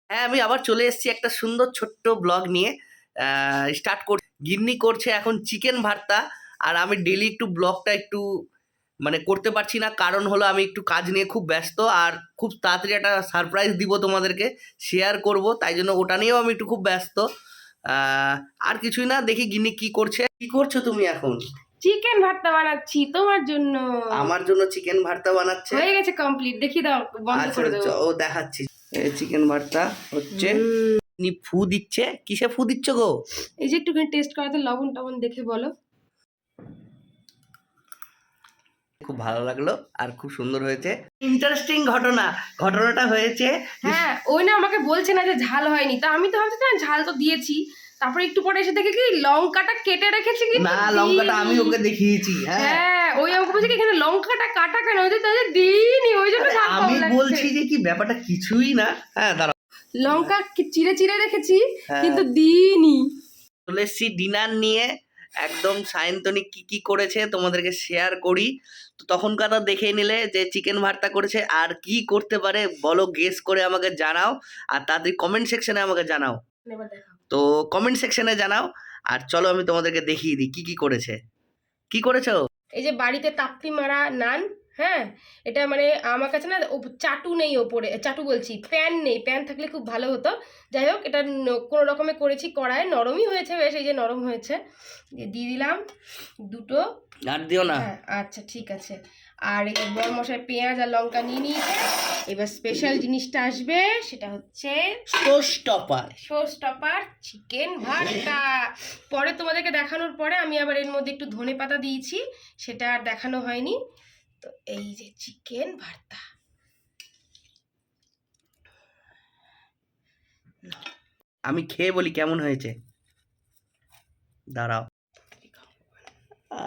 হ্যাঁ, আমি আবার চলে এসেছি একটা সুন্দর ছোট্ট ব্লগ নিয়ে। স্টার্ট কর গিন্নি করছে এখন চিকেন ভর্তা। আর আমি ডেইলি একটু ব্লগটা একটু মানে করতে পারছি না, কারণ হলো আমি একটু কাজ নিয়ে খুব ব্যস্ত। আর খুব তাড়াতাড়ি একটা সারপ্রাইজ দিব তোমাদেরকে, শেয়ার করব, তাই জন্য ওটা নিয়েও আমি একটু খুব ব্যস্ত। আহ, আর কিছুই না, দেখি গিন্নি কি করছে। কি করছো তুমি এখন? চিকেন ভর্তা বানাচ্ছি তোমার জন্য। আমার জন্য চিকেন ভর্তা বানাচ্ছে? হয়ে গেছে, কমপ্লিট। দেখি দাও, বন্ধ আচ্ছা করে দেবো। ও দেখাচ্ছি। চিকেন ভর্তা হচ্ছে। নি ফু দিচ্ছে, কিসে ফু দিচ্ছ গো? এই যে একটুখানি টেস্ট করাতে লবণ টবণ দেখে বলো। খুব ভালো লাগলো আর খুব সুন্দর হয়েছে। ইন্টারেস্টিং ঘটনাটা হয়েছে। হ্যাঁ, ওই না আমাকে বলছে না যে ঝাল হয়নি, তা আমি তো ভাবছি না ঝাল তো দিয়েছি। তারপরে একটু পরে এসে দেখে কি লঙ্কাটা কেটে রেখেছি, কিন্তু না, লঙ্কাটা আমি ওকে দেখিয়েছি। হ্যাঁ, হ্যাঁ, ওই আমাকে বলছে কি এখানে লঙ্কাটা কাটা কেন, ওই যে তাদের দিইনি, ওই জন্য ঝাল কম আমি লাগছে। বলছি যে কি ব্যাপারটা কিছুই না। হ্যাঁ দাঁড়াও, লঙ্কা চিড়ে চিড়ে রেখেছি, হ্যাঁ। কিন্তু দিইনি। চলে এসেছি ডিনার নিয়ে। একদম সায়ন্তনী কি কি করেছে তোমাদেরকে শেয়ার করি। তো তখনকার দেখে নিলে যে চিকেন ভর্তা করেছে, আর কি করতে পারে বলো, গেস করে আমাকে জানাও। আর তাড়াতাড়ি কমেন্ট সেকশনে আমাকে জানাও। এবার দেখো, তো কমেন্ট সেকশনে জানাও। আর চলো আমি তোমাদেরকে দেখিয়ে দিই কি কি করেছে। কি করেছো? এই যে বাড়িতে তাপ্তি মারা নান। হ্যাঁ, এটা মানে আমার কাছে না চাটু নেই, ওপরে চাটু বলছি, প্যান নেই। প্যান থাকলে খুব ভালো হতো। যাই হোক, এটা কোনো রকমে করেছি, কড়ায় নরমই হয়েছে বেশ, এই যে নরম হয়েছে। দিয়ে দিলাম দুটো। আর দিও না। হ্যাঁ আচ্ছা ঠিক আছে। আর এই বড় মশাই পেঁয়াজ আর লঙ্কা নিয়ে নিয়েছে। এবার স্পেশাল জিনিসটা আসবে, সেটা হচ্ছে শোস্টপার চিকেন ভর্তা। পরে তোমাদেরকে দেখানোর পরে আমি আবার এর মধ্যে একটু ধনে পাতা দিয়েছি, সেটা আর দেখানো হয়নি। তো এই যে চিকেন ভর্তা। আমি খেয়ে বলি কেমন হয়েছে। দাঁড়াও।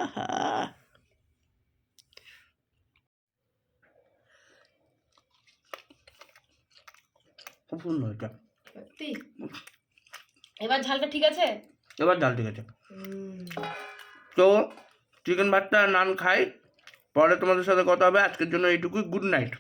আহা, খুব সুন্দর হয়েছে। সত্যি? এবার ঝালটা ঠিক আছে? এবার ডাল ঠিক আছে। তো চিকেন ভর্তা নান খাই, পরে তোমাদের সাথে কথা হবে। আজকের জন্য এইটুকুই। Good night.